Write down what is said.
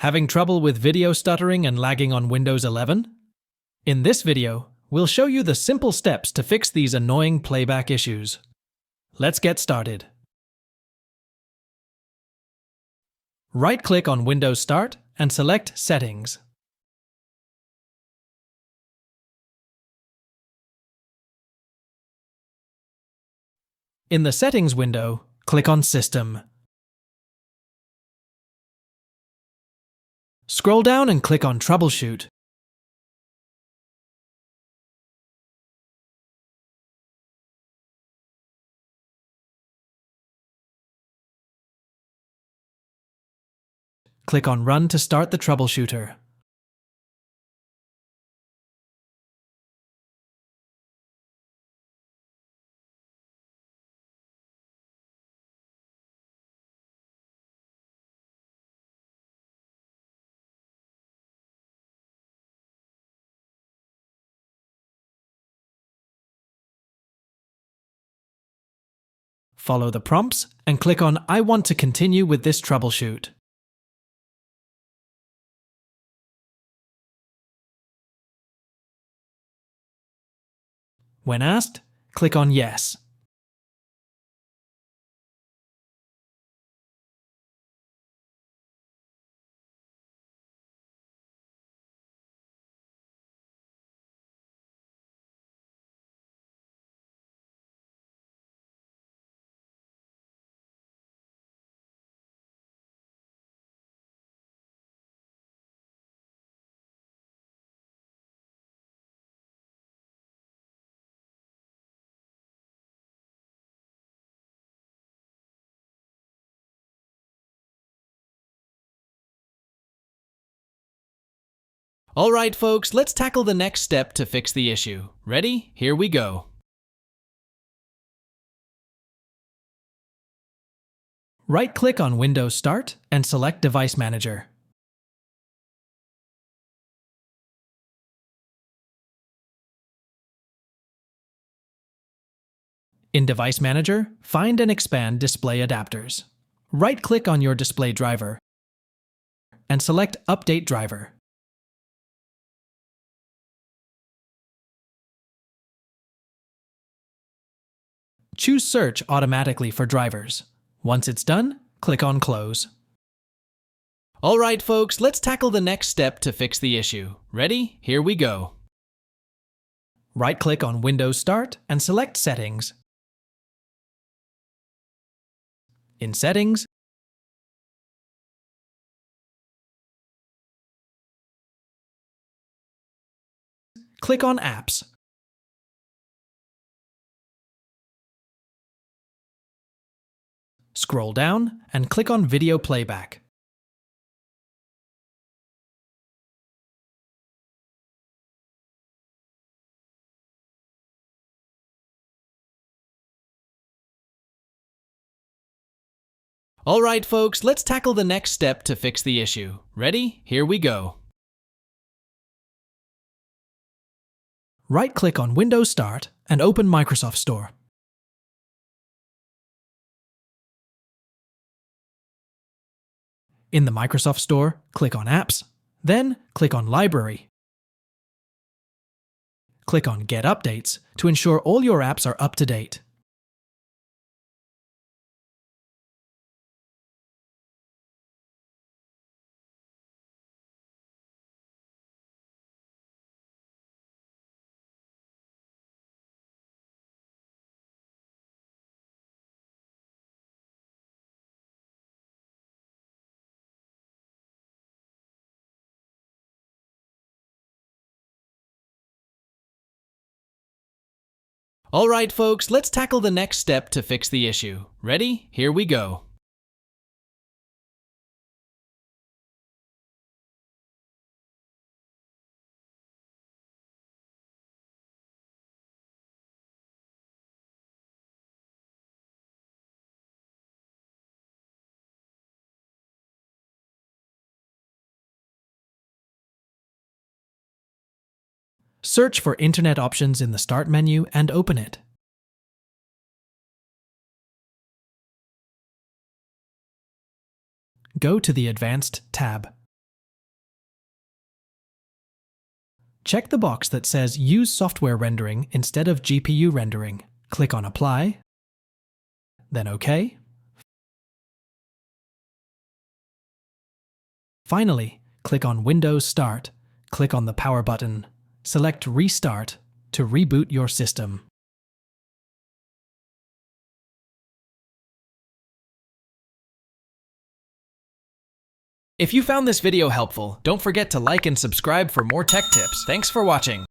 Having trouble with video stuttering and lagging on Windows 11? In this video, we'll show you the simple steps to fix these annoying playback issues. Let's get started. Right-click on Windows Start and select Settings. In the Settings window, click on System. Scroll down and click on Troubleshoot. Click on Run to start the troubleshooter. Follow the prompts and click on I want to continue with this troubleshoot. When asked, click on Yes. Alright folks, let's tackle the next step to fix the issue. Ready? Here we go. Right-click on Windows Start and select Device Manager. In Device Manager, find and expand Display Adapters. Right-click on your display driver and select Update Driver. Choose Search automatically for drivers. Once it's done, click on Close. Alright folks, let's tackle the next step to fix the issue. Ready? Here we go. Right-click on Windows Start and select Settings. In Settings, click on Apps. Scroll down and click on Video Playback. Alright folks, let's tackle the next step to fix the issue. Ready? Here we go. Right-click on Windows Start and open Microsoft Store. In the Microsoft Store, click on Apps, then click on Library. Click on Get Updates to ensure all your apps are up to date. Alright folks, let's tackle the next step to fix the issue. Ready? Here we go. Search for Internet options in the Start menu and open it. Go to the Advanced tab. Check the box that says Use Software Rendering instead of GPU Rendering. Click on Apply, then OK. Finally, click on Windows Start, click on the Power button, select Restart to reboot your system. If you found this video helpful, don't forget to like and subscribe for more tech tips. Thanks for watching.